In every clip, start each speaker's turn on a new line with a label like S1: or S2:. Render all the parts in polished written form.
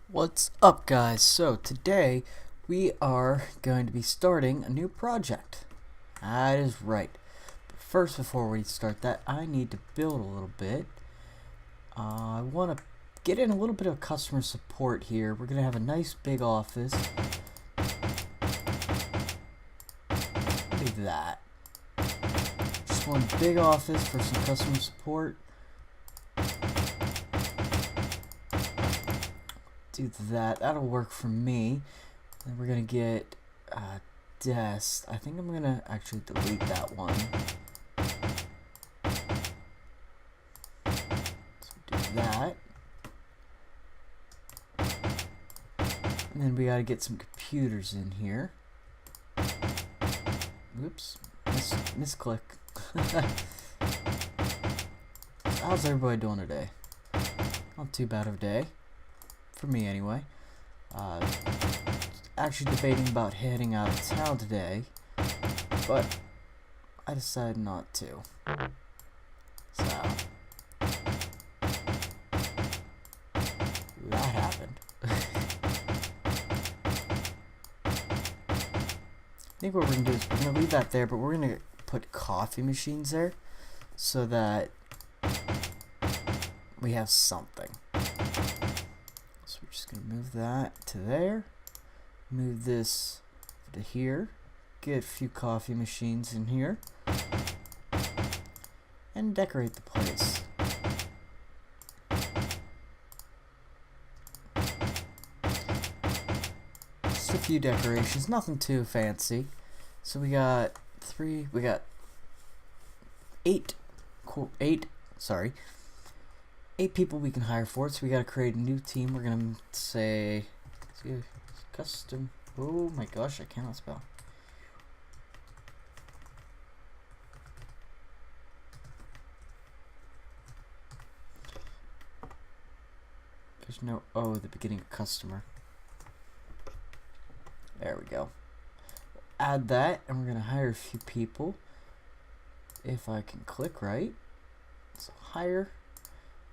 S1: What's up, guys? So today we are going to be starting a new project. That is right. But first, before we start that, I need to build a little bit. I want to get in a little bit of customer support here. We're going to have a nice big office. Do that. Just one big office for some customer support. Do that. That'll work for me. Then we're gonna get desk. I think I'm gonna actually delete that one. So do that. And then we gotta get some computers in here. Oops. Misclick. How's everybody doing today? Not too bad of a day. For me, anyway. Actually debating about heading out of town today, but I decided not to. So that happened. I think what we're gonna do is we're gonna leave that there, but we're gonna put coffee machines there so that we have something. So we're just gonna move that to there. Move this to here. Get a few coffee machines in here. And decorate the place. Just a few decorations, nothing too fancy. So we got eight people we can hire for it. So we gotta create a new team. We're gonna say custom. Oh my gosh, I cannot spell. There's no O at the beginning of customer. There we go. Add that, and we're gonna hire a few people. If I can click right. So hire.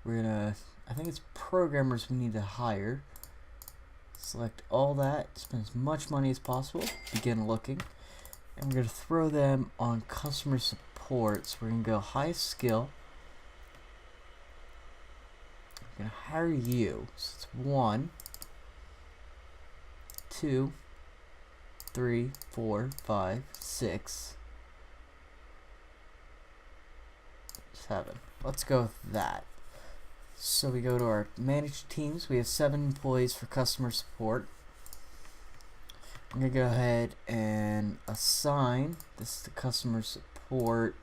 S1: We're gonna, I think it's programmers we need to hire. Select all that, spend as much money as possible, begin looking, and we're going to throw them on customer support. So we're going to go highest skill. We're going to hire you. So it's 1, 2, 3, 4, 5, 6, 7. Let's go with that. So we go to our managed teams. We have 7 employees for customer support. I'm going to go ahead and assign this to customer support,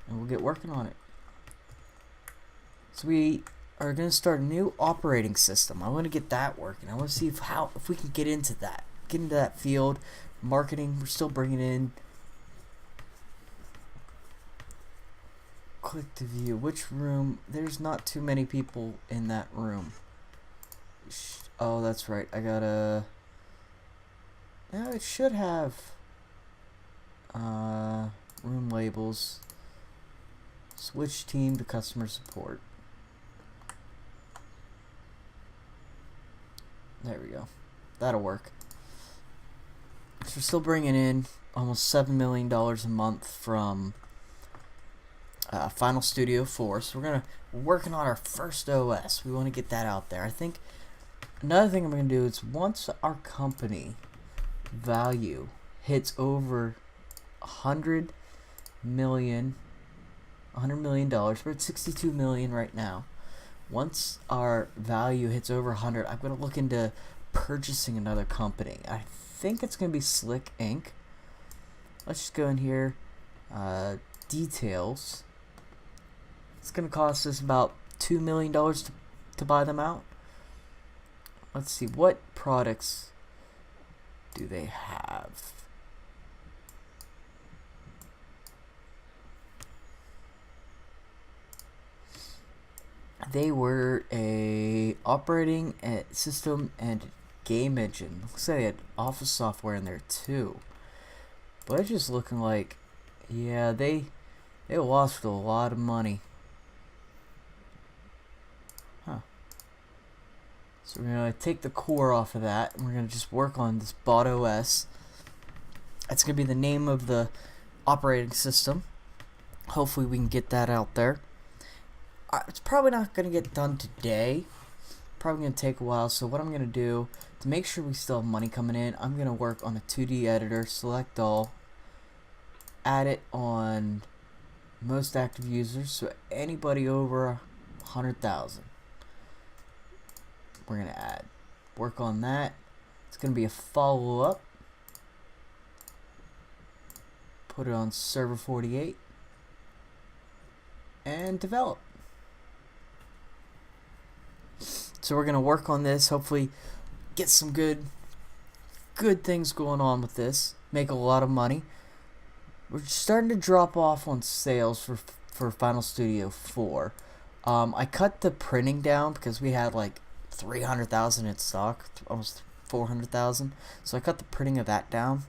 S1: and we'll get working on it. So we are going to start a new operating system. I want to get that working. I want to see if we can get into that field. Marketing, we're still bringing in. Click to view which room. There's not too many people in that room. Oh, that's right. I gotta. Yeah, it should have room labels. Switch team to customer support. There we go. That'll work. So we're still bringing in almost $7 million a month from Final Studio 4. So we're working on our first OS. We want to get that out there. I think another thing I'm going to do is once our company value hits over $100 million, we're at 62 million right now. Once our value hits over 100, I'm going to look into purchasing another company. I think it's going to be Slick Inc. Let's just go in here, details. It's going to cost us about $2 million to buy them out. Let's see, what products do they have? They were a operating system and game engine. Looks like they had office software in there too. But it's just looking like, yeah, they lost a lot of money. So we're going to take the core off of that, and we're going to just work on this bot OS. That's going to be the name of the operating system. Hopefully we can get that out there. It's probably not going to get done today. Probably going to take a while. So what I'm going to do to make sure we still have money coming in, I'm going to work on a 2D editor, select all, add it on most active users, so anybody over 100,000 we're going to add. Work on that. It's going to be a follow-up. Put it on server 48 and develop. So we're going to work on this, hopefully get some good things going on with this, make a lot of money. We're starting to drop off on sales for Final Studio 4. I cut the printing down because we had like 300,000 in stock, almost 400,000. So I cut the printing of that down.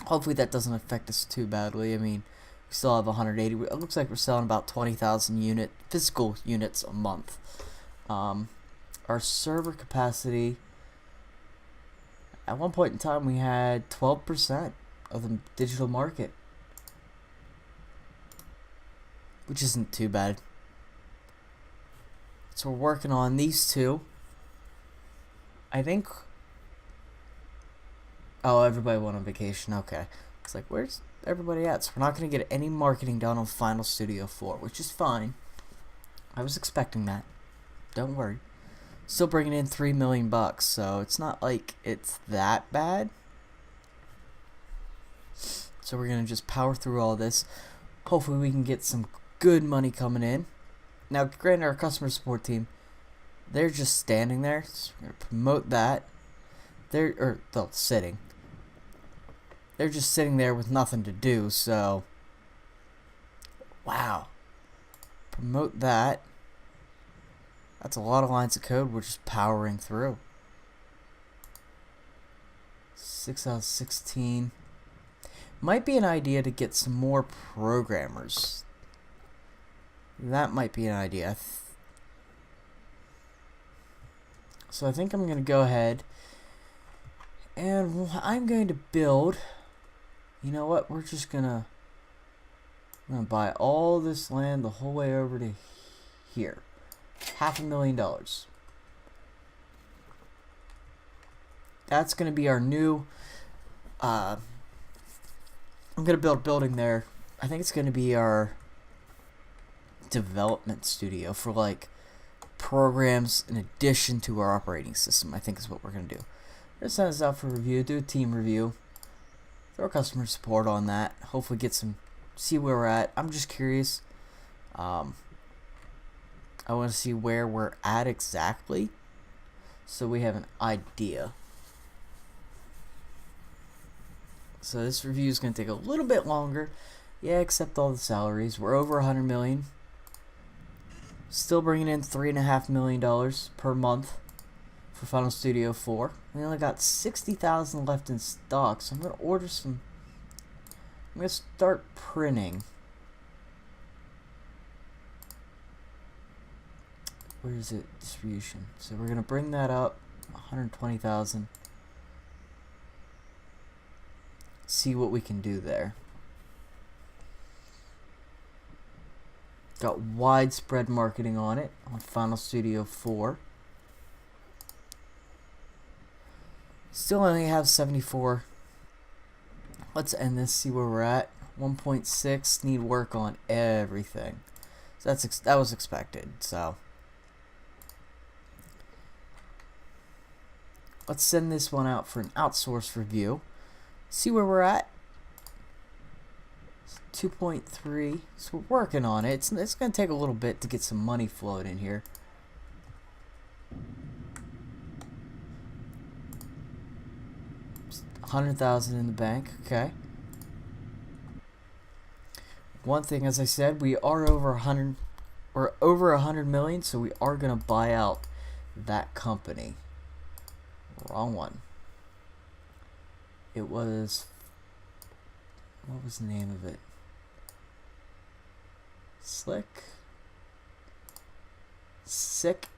S1: Hopefully that doesn't affect us too badly. I mean, we still have 180. It looks like we're selling about 20,000 physical units a month. Our server capacity, at one point in time, we had 12% of the digital market, which isn't too bad. So we're working on these two. I think. Oh, everybody went on vacation. Okay. It's like, where's everybody at? So we're not going to get any marketing done on Final Studio 4, which is fine. I was expecting that. Don't worry. Still bringing in $3 million, so it's not like it's that bad. So we're going to just power through all this. Hopefully we can get some good money coming in. Now, granted, our customer support team, they're just standing there. So we're going to promote that. They're sitting. They're just sitting there with nothing to do, so wow. Promote that. That's a lot of lines of code we're just powering through. 6 out of 16. Might be an idea to get some more programmers. That might be an idea. So I think I'm going to go ahead and I'm going to build. You know what? We're gonna buy all this land the whole way over to here. $500,000. That's gonna be our new. I'm gonna build a building there. I think it's gonna be our development studio for like programs in addition to our operating system. I think is what we're gonna do. We're gonna send this out for review. Do a team review. Throw customer support on that. Hopefully get see where we're at. I'm just curious. I want to see where we're at exactly, so we have an idea. So this review is going to take a little bit longer. Yeah, except all the salaries. We're over 100 million. Still bringing in $3.5 million per month for Final Studio 4. We only got 60,000 left in stock, so I'm going to order some. I'm going to start printing. Where is it? Distribution. So we're going to bring that up 120,000. See what we can do there. Got widespread marketing on it on Final Studio 4. Still only have 74. Let's end this, see where we're at. 1.6, need work on everything. So that was expected, so. Let's send this one out for an outsource review. See where we're at. 2.3, so we're working on it. It's going to take a little bit to get some money flowed in here. $100,000 in the bank. Okay. One thing, as I said, we are over 100. We're over 100 million, so we are gonna buy out that company. Wrong one. It was. What was the name of it? Sick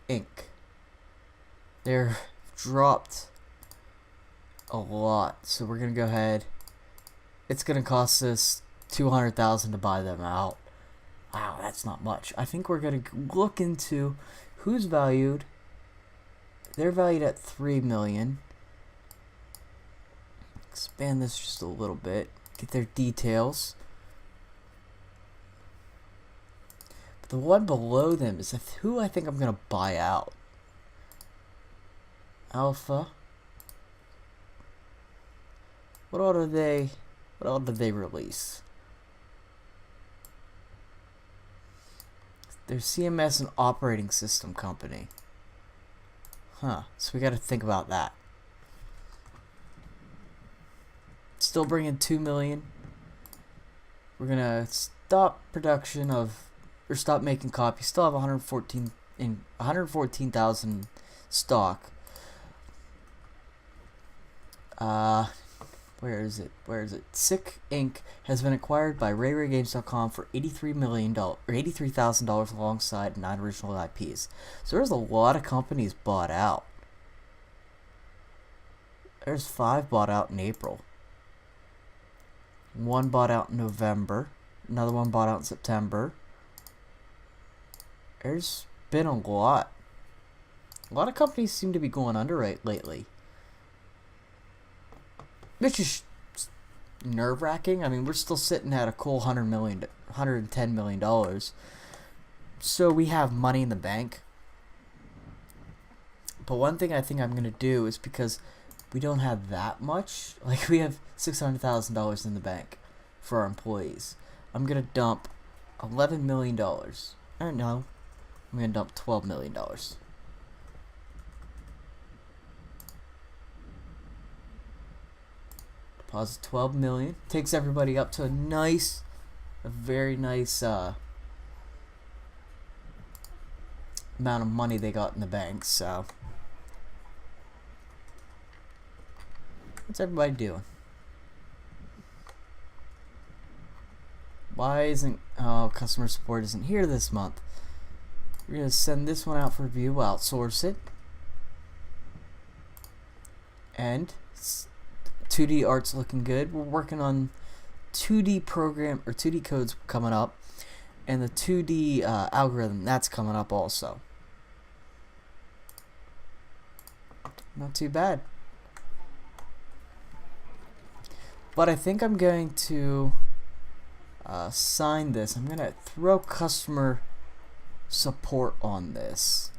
S1: Inc. They're dropped a lot, so we're gonna go ahead. It's gonna cost us 200,000 to buy them out. Wow, that's not much. I think we're gonna look into who's valued. They're valued at 3 million. Expand this just a little bit. Get their details. But the one below them is who I think I'm gonna buy out. Alpha. What all did they release? They're CMS and operating system company. Huh. So we got to think about that. Still bringing 2 million. We're gonna stop production of, or stop making copies. Still have 114,000 stock. Where is it? Sick Inc. has been acquired by RayRayGames.com for $83,000 alongside 9 original IPs. So there's a lot of companies bought out. There's 5 bought out in April. 1 bought out in November. Another one bought out in September. There's been a lot. A lot of companies seem to be going under lately. Which is nerve-wracking. I mean, we're still sitting at a cool $110 million. So we have money in the bank. But one thing I think I'm going to do is, because we don't have that much, like we have $600,000 in the bank for our employees, I'm going to dump $11 million. Or no, I'm going to dump $12 million. Deposit 12 million. Takes everybody up to a very nice amount of money they got in the bank. So what's everybody doing? Why isn't customer support isn't here this month? We're gonna send this one out for review. We'll outsource it. And 2D art's looking good. We're working on 2D program or 2D codes coming up, and the 2D algorithm that's coming up also. Not too bad. But I think I'm going to sign this. I'm gonna throw customer support on this.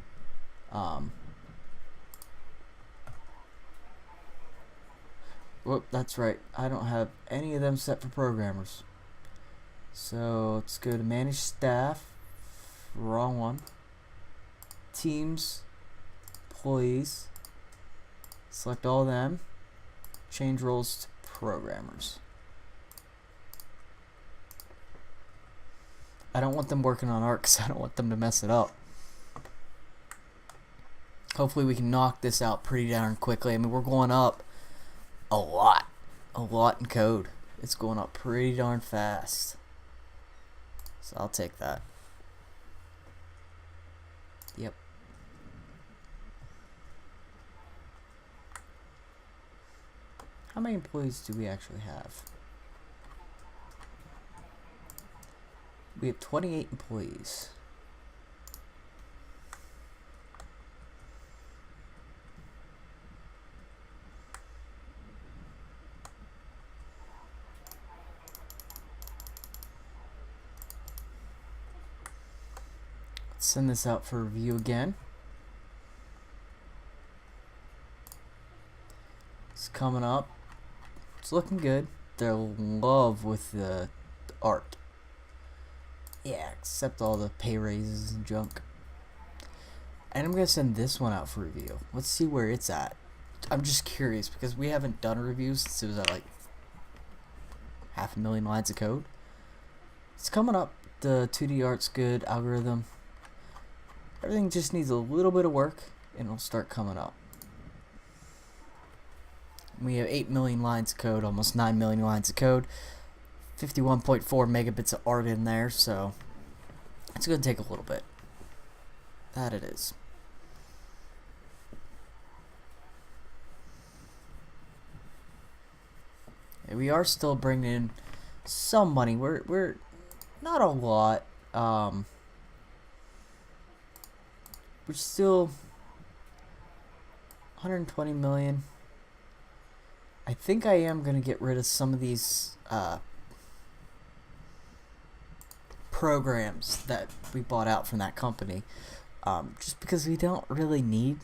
S1: Whoop, that's right. I don't have any of them set for programmers. So let's go to manage staff. Wrong one. Teams, employees. Select all of them. Change roles to programmers. I don't want them working on art because I don't want them to mess it up. Hopefully we can knock this out pretty darn quickly. I mean, we're going up a lot in code. It's going up pretty darn fast. So I'll take that. Yep. How many employees do we actually have? We have 28 employees. Let's send this out for review again. It's coming up. It's looking good. They're in love with the art. Yeah, except all the pay raises and junk. And I'm going to send this one out for review. Let's see where it's at. I'm just curious because we haven't done reviews since it was at like 500,000 lines of code. It's coming up. The 2D art's good. Algorithm. Everything just needs a little bit of work and it'll start coming up. We have 8 million lines of code, almost 9 million lines of code. 51.4 megabits of art in there, so it's going to take a little bit. That it is. we are still bringing in some money. We're not a lot. We're still 120 million. I think I am gonna get rid of some of these programs that we bought out from that company, just because we don't really need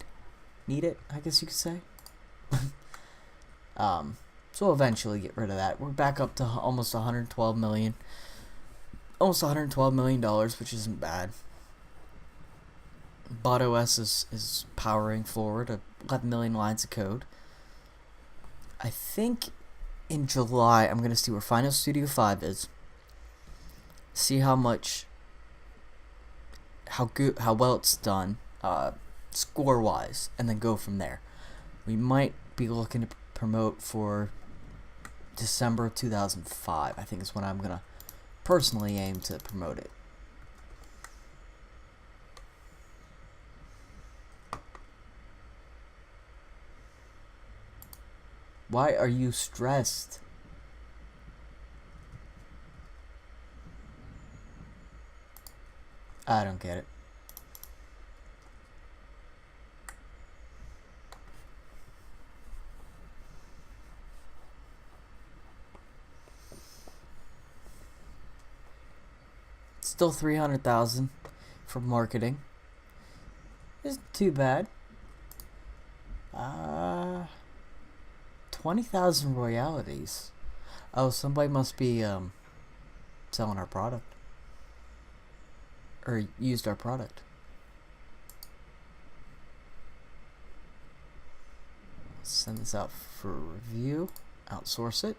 S1: it, I guess you could say. So we'll eventually get rid of that. We're back up to almost 112 million. Almost $112 million, which isn't bad. BotOS is powering forward 11 million lines of code. I think in July I'm going to see where Final Studio 5 is. See how well it's done score-wise, and then go from there. We might be looking to promote for December of 2005. I think is when I'm gonna personally aim to promote it. Why are you stressed? I don't get it. Still 300,000 for marketing. Isn't too bad. 20,000 royalties. Oh, somebody must be selling our product. Or used our product. Send this out for review. Outsource it.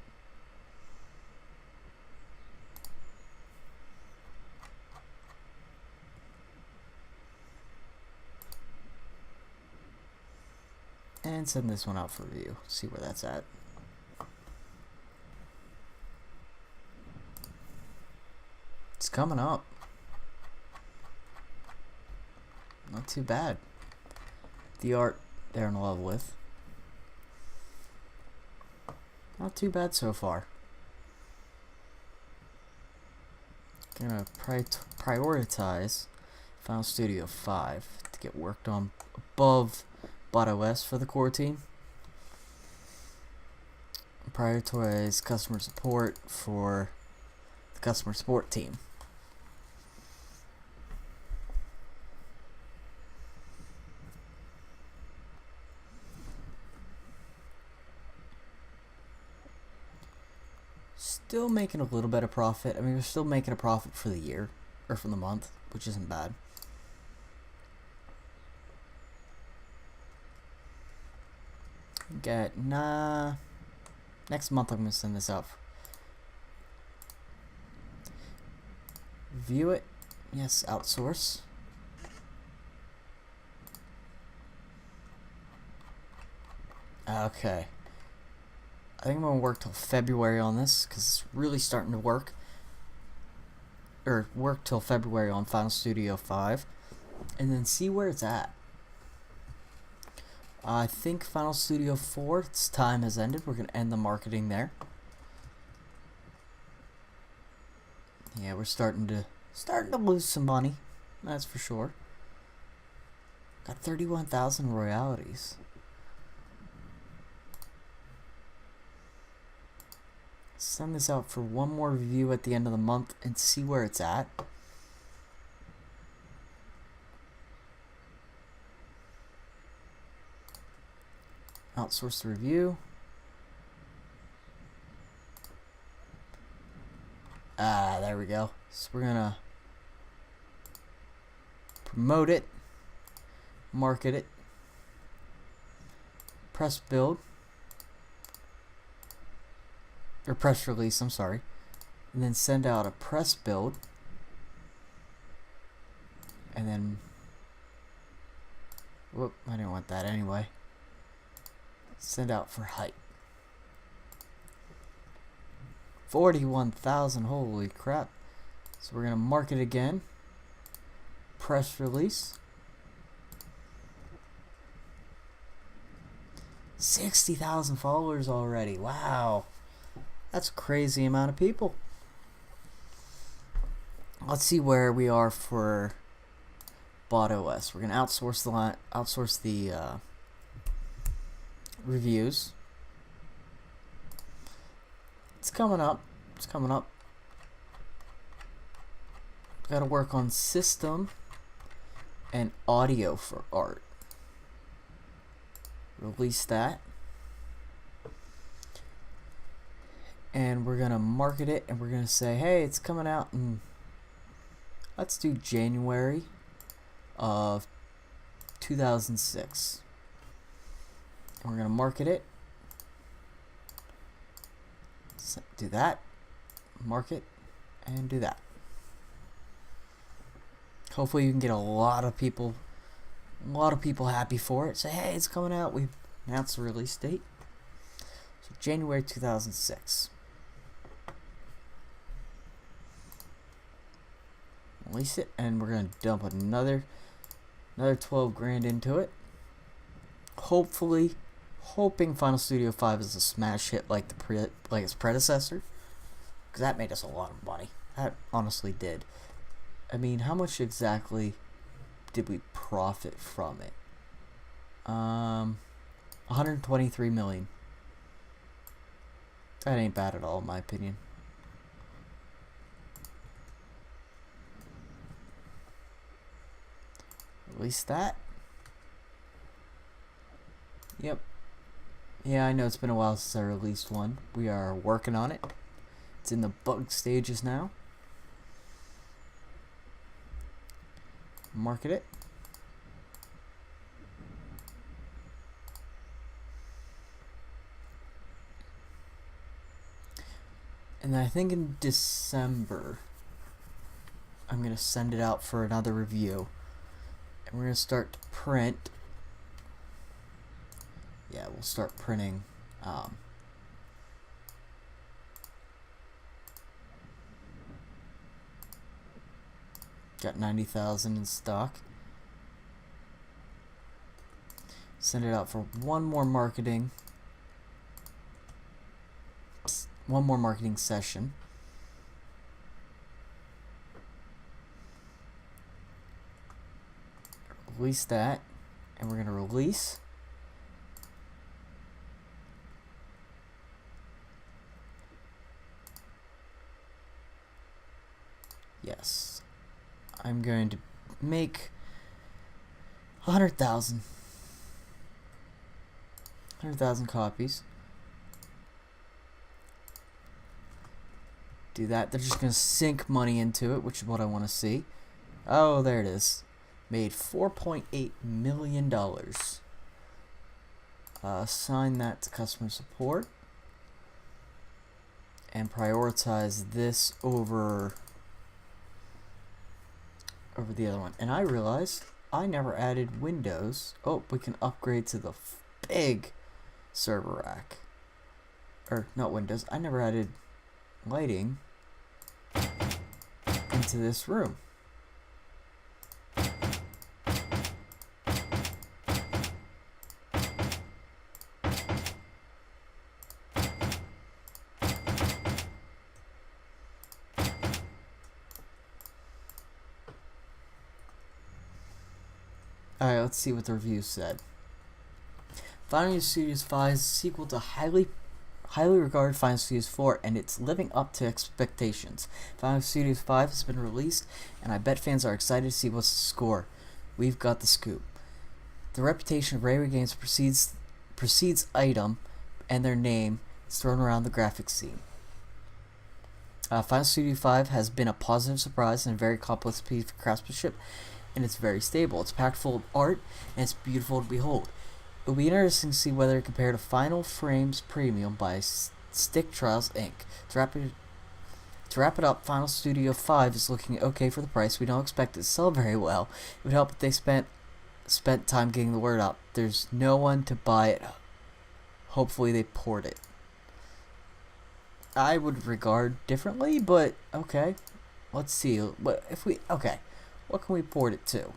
S1: And send this one out for review. See where that's at. It's coming up. Not too bad. The art they're in love with. Not too bad so far. Gonna prioritize Final Studio 5 to get worked on above BotOS for the core team. Prioritize customer support for the customer support team. Still making a little bit of profit. I mean, we're still making a profit for the year, or for the month, which isn't bad. Next month I'm going to send this out. View it. Yes, outsource. Okay. I think I'm going to work till February on this, because it's really starting to work. Or work till February on Final Studio 5. And then see where it's at. I think Final Studio 4, its time has ended. We're going to end the marketing there. Yeah, we're starting to lose some money. That's for sure. Got 31,000 royalties. Send this out for one more review at the end of the month and see where it's at. Outsource the review. There we go. So we're gonna promote it, market it, press build, or press release, I'm sorry, and then send out a press build, and then, whoop, I didn't want that anyway. Send out for height. 41,000, holy crap. So we're gonna mark it again. Press release. 60,000 followers already, wow. That's a crazy amount of people. Let's see where we are for bot OS. We're gonna outsource the reviews. It's coming up. It's coming up. Got to work on system and audio for art. Release that. And we're going to market it, and we're going to say, hey, it's coming out in, let's do January of 2006. And we're going to market it. Do that. Market. And do that. Hopefully you can get a lot of people happy for it. Say, hey, it's coming out. We announced the release date. So January 2006. Release it, and we're gonna dump another 12 grand into it. Hoping Final Studio 5 is a smash hit like its predecessor, because that made us a lot of money. That honestly did. I mean, how much exactly did we profit from it? 123 million. That ain't bad at all, in my opinion. Release that. Yep. Yeah, I know it's been a while since I released one. We are working on it. It's in the bug stages now. Market it. And I think in December, I'm going to send it out for another review. And we're going to start to print. Yeah, we'll start printing. Got 90,000 in stock. Send it out for one more marketing session. Release that, and we're going to release. Yes. I'm going to make 100,000 copies. Do that. They're just going to sink money into it, which is what I want to see. Oh, there it is. Made $4.8 million. Assign that to customer support. And prioritize this over the other one. And I realized I never added Windows. Oh, we can upgrade to the big server rack. Or, not Windows. I never added lighting into this room. Alright, let's see what the review said. Final Studios 5 is a sequel to highly regarded Final Studios 4, and it's living up to expectations. Final Studios 5 has been released, and I bet fans are excited to see what's the score. We've got the scoop. The reputation of Rare Games precedes item, and their name is thrown around the graphics scene. Final Studio 5 has been a positive surprise and a very complex piece of craftsmanship, and it's very stable. It's packed full of art, and it's beautiful to behold. It will be interesting to see whether it compared to Final Frames Premium by Stick Trials Inc. To wrap it up, Final Studio 5 is looking okay for the price. We don't expect it to sell very well. It would help if they spent time getting the word out. There's no one to buy it. Hopefully they port it. I would regard differently, but okay. Let's see. What can we port it to?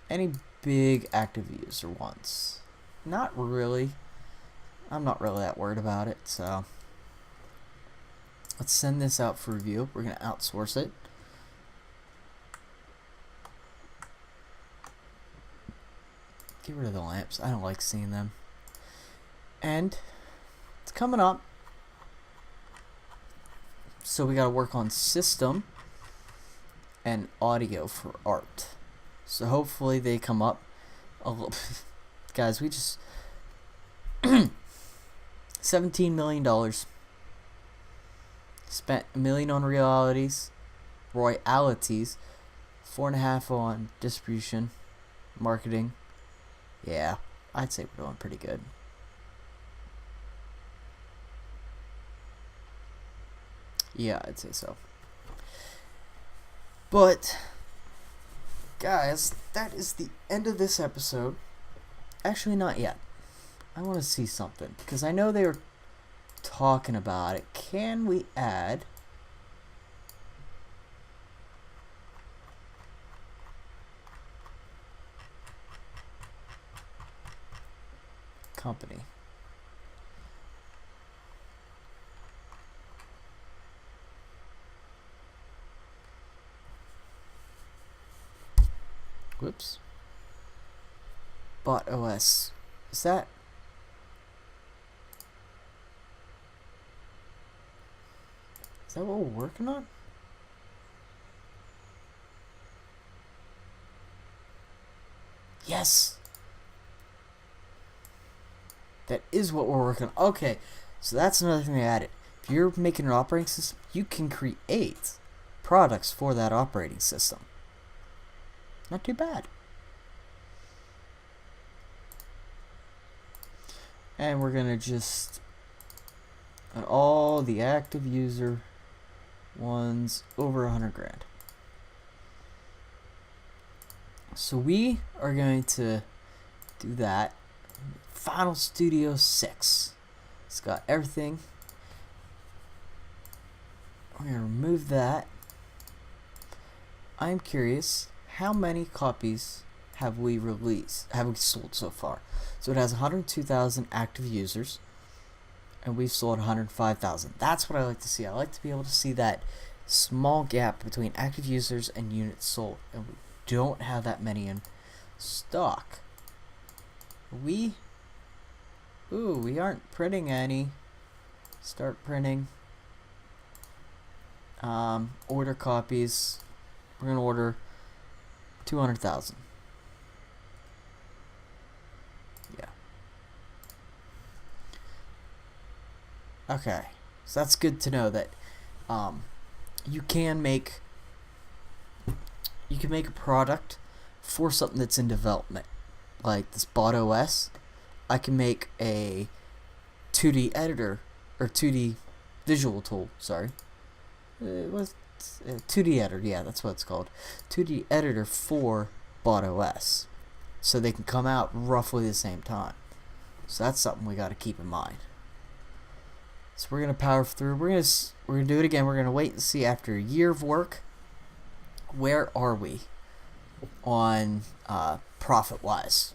S1: Any big active user ones? Not really. I'm not really that worried about it, so let's send this out for review. We're going to outsource it. Get rid of the lamps. I don't like seeing them. And it's coming up. So we got to work on system and audio for art. So hopefully they come up a little. Guys, we just $17 million. Spent $1 million on royalties, 4.5 on distribution, marketing. Yeah, I'd say we're doing pretty good. Yeah, I'd say so. But, guys, that is the end of this episode. Actually, not yet. I want to see something, because I know they were talking about it. Can we add company? Whoops. Bot OS. Is that what we're working on? Yes! That is what we're working on. Okay, so that's another thing I added. If you're making an operating system, you can create products for that operating system. Not too bad. And we're gonna just on all the active user ones over 100 grand. So we are going to do that. Final Studio 6. It's got everything. We're gonna remove that. I'm curious, how many copies have we sold so far? So it has 102,000 active users, and we've sold 105,000. That's what I like to see. I like to be able to see that small gap between active users and units sold, and we don't have that many in stock. We aren't printing any. Start printing. Order copies. We're gonna order 200,000. Yeah. Okay, so that's good to know that you can make a product for something that's in development, like this Bot OS. I can make a 2D editor or 2D visual tool. Sorry, it was 2D editor. Yeah, that's what it's called. 2D editor for Bot OS, so they can come out roughly the same time. So that's something we got to keep in mind. So we're gonna power through. We're gonna do it again. We're gonna wait and see after a year of work. Where are we on profit wise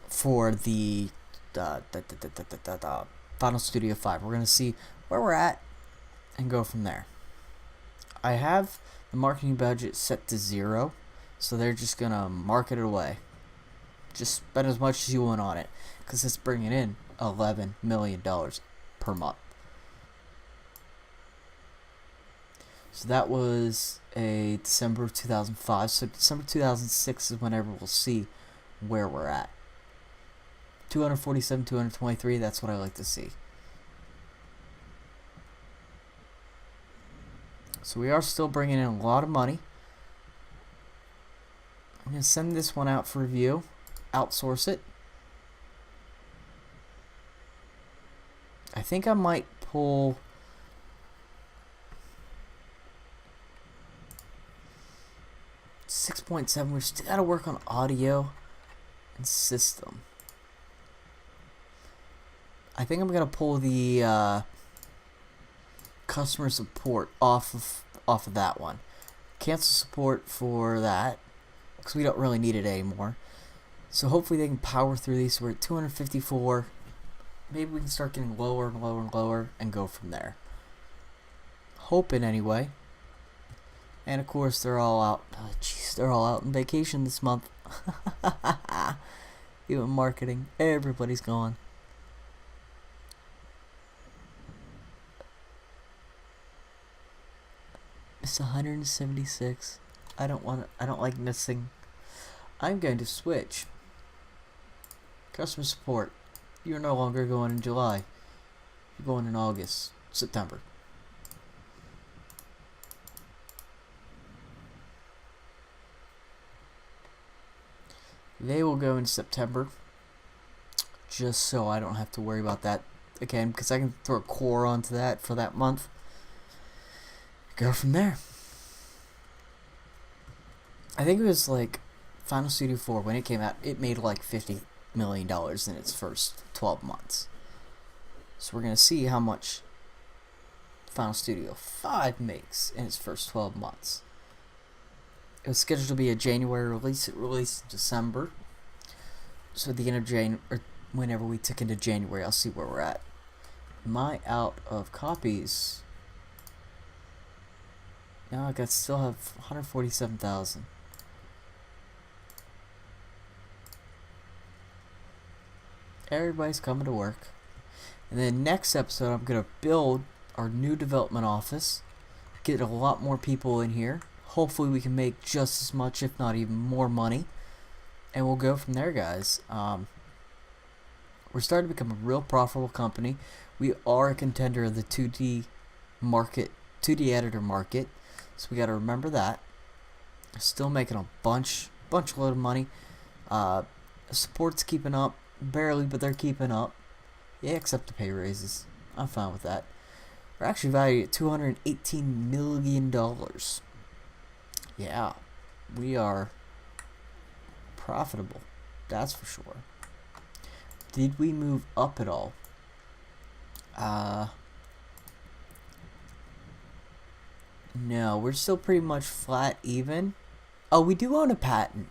S1: for the Final Studio 5? We're gonna see where we're at and go from there. I have the marketing budget set to 0, so they're just gonna market it away. Just spend as much as you want on it, because it's bringing in $11 million per month. So that was a December of 2005. So December 2006 is whenever we'll see where we're at. 247, 223, that's what I like to see. So we are still bringing in a lot of money. I'm going to send this one out for review. Outsource it. I think I might pull $6.7. We've still got to work on audio and system. I think I'm going to pull the customer support off of that one. Cancel support for that, because we don't really need it anymore. So hopefully they can power through these. We're at 254. maybe we can start getting lower and lower and lower and go from there. Hoping anyway. And of course they're all out. They're all out on vacation this month. Even marketing, everybody's gone. It's 176. I don't like missing. I'm going to switch. Customer support. You're no longer going in July. You're going in August, September. They will go in September. Just so I don't have to worry about that again, because I can throw a core onto that for that month. Go from there. I think it was like Final Studio 4 when it came out, it made like $50 million in its first 12 months. So we're going to see how much Final Studio 5 makes in its first 12 months. It was scheduled to be a January release. It released in December. So at the end of January, or whenever we tick into January, I'll see where we're at. Am I out of copies? No, I still have 147,000. Everybody's coming to work. And then next episode, I'm going to build our new development office. Get a lot more people in here. Hopefully we can make just as much, if not even more money. And we'll go from there, guys. We're starting to become a real profitable company. We are a contender of the 2D market, 2D editor market. So we got to remember that. Still making a bunch load of money. Support's keeping up. Barely, but they're keeping up. Yeah, except the pay raises. I'm fine with that. We're actually valued at $218 million. Yeah, we are profitable. That's for sure. Did we move up at all? No, we're still pretty much flat even. Oh, we do own a patent.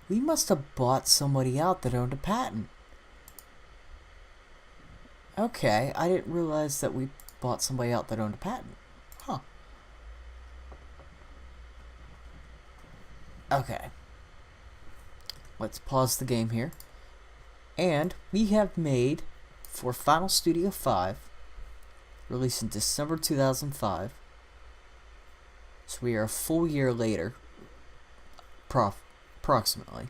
S1: We must have bought somebody out that owned a patent. Okay, I didn't realize that we bought somebody out that owned a patent. Huh. Okay. Let's pause the game here. And we have made, for Final Studio 5, released in December 2005. So we are a full year later, approximately.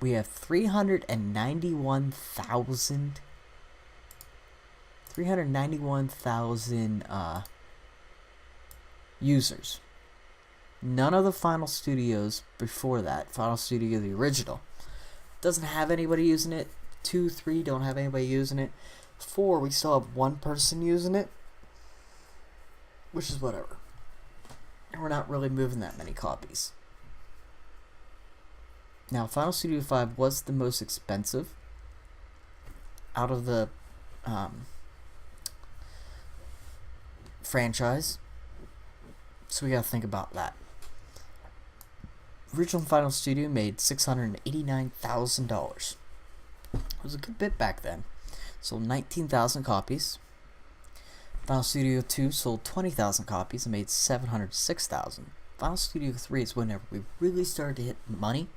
S1: We have 391,000 users. None of the Final Studios before that, Final Studio the original, doesn't have anybody using it. 2, 3 don't have anybody using it. 4, we still have one person using it, which is whatever. And we're not really moving that many copies. Now, Final Studio 5 was the most expensive out of the franchise, so we gotta think about that. Original Final Studio made $689,000. It was a good bit back then. Sold 19,000 copies. Final Studio 2 sold 20,000 copies and made 706,000. Final Studio 3 is whenever we really started to hit money.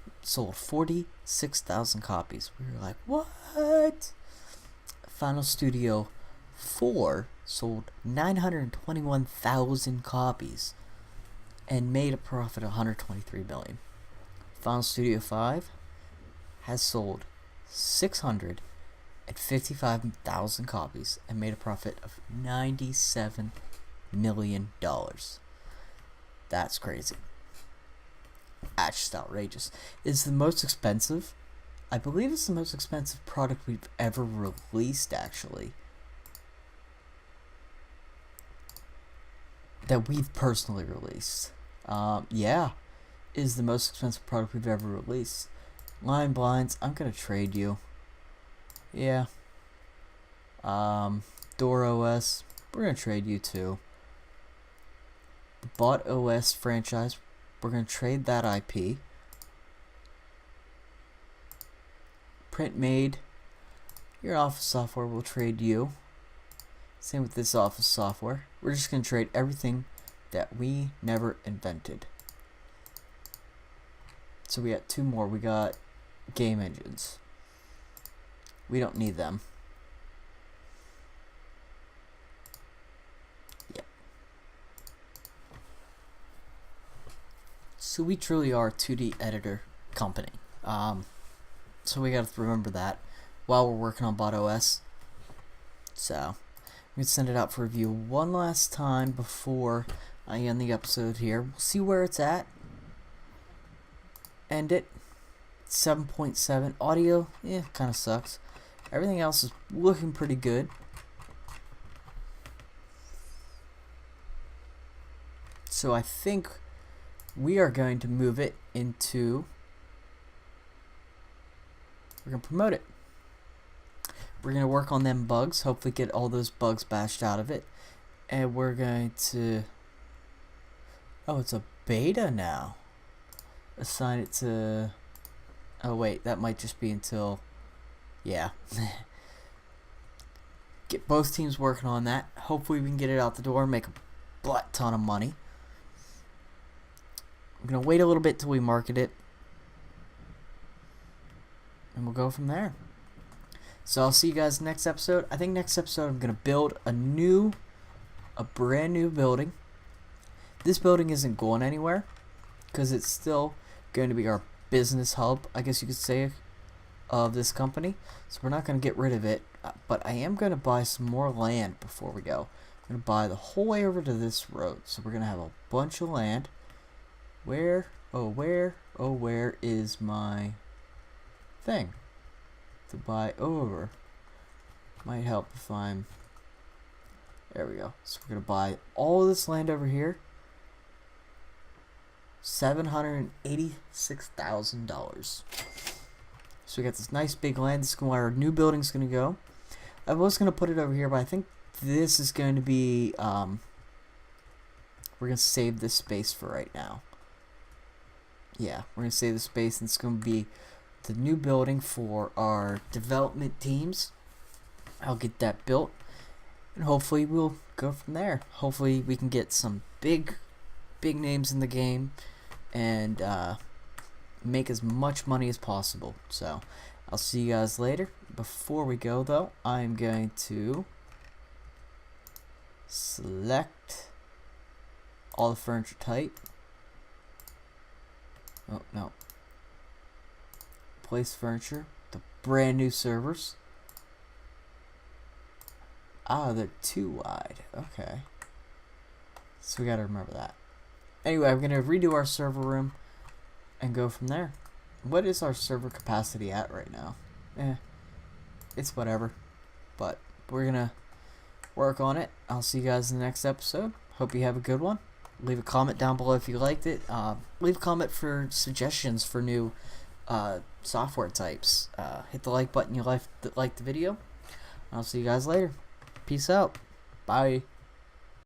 S1: It sold 46,000 copies. We were like, what? Final Studio 4 sold 921,000 copies and made a profit of $123 million. Final Studio 5 has sold 655,000 copies and made a profit of $97 million. That's crazy. That's just outrageous. It's the most expensive. I believe it's the most expensive product we've ever released, actually. That we've personally released. Yeah. It is the most expensive product we've ever released. Line blinds, I'm gonna trade you. Yeah. Door OS, we're gonna trade you too. The Bot OS franchise, we're gonna trade that IP. Print made, Your office software will trade you. Same with this office software. We're just going to trade everything that we never invented. So we got 2 more. We got game engines. We don't need them. Yep. So we truly are a 2D editor company. So we got to remember that while we're working on BotOS. So we can send it out for review one last time before I end the episode here. We'll see where it's at. End it. 7.7. Audio, kind of sucks. Everything else is looking pretty good. So I think we are going to move it into... We're going to promote it. We're going to work on them bugs. Hopefully get all those bugs bashed out of it. And we're going to... Oh, it's a beta now. Assign it to... Oh, wait. That might just be until... Yeah. Get both teams working on that. Hopefully we can get it out the door and make a butt ton of money. I'm going to wait a little bit till we market it. And we'll go from there. So I'll see you guys next episode. I think next episode I'm going to build a brand new building. This building isn't going anywhere because it's still going to be our business hub, I guess you could say, of this company. So we're not going to get rid of it, but I am going to buy some more land before we go. I'm going to buy the whole way over to this road. So we're going to have a bunch of land. Where is my thing to buy over? Might help if I'm... There we go. So we're going to buy all this land over here. $786,000. So we got this nice big land. This is where our new building's going to go. I was going to put it over here, but I think this is going to be... we're going to save this space for right now. Yeah, we're going to save the space, and it's going to be the new building for our development teams. I'll get that built, and hopefully we'll go from there. Hopefully we can get some big names in the game and make as much money as possible. So I'll see you guys later. Before we go though, I'm going to select all the furniture type. Oh no. Place furniture. The brand new servers. Ah, they're too wide. Okay. So we gotta remember that. Anyway, I'm gonna redo our server room and go from there. What is our server capacity at right now? It's whatever. But we're gonna work on it. I'll see you guys in the next episode. Hope you have a good one. Leave a comment down below if you liked it. Leave a comment for suggestions for new software types. Hit the like button you like the video. I'll see you guys later. Peace out. Bye.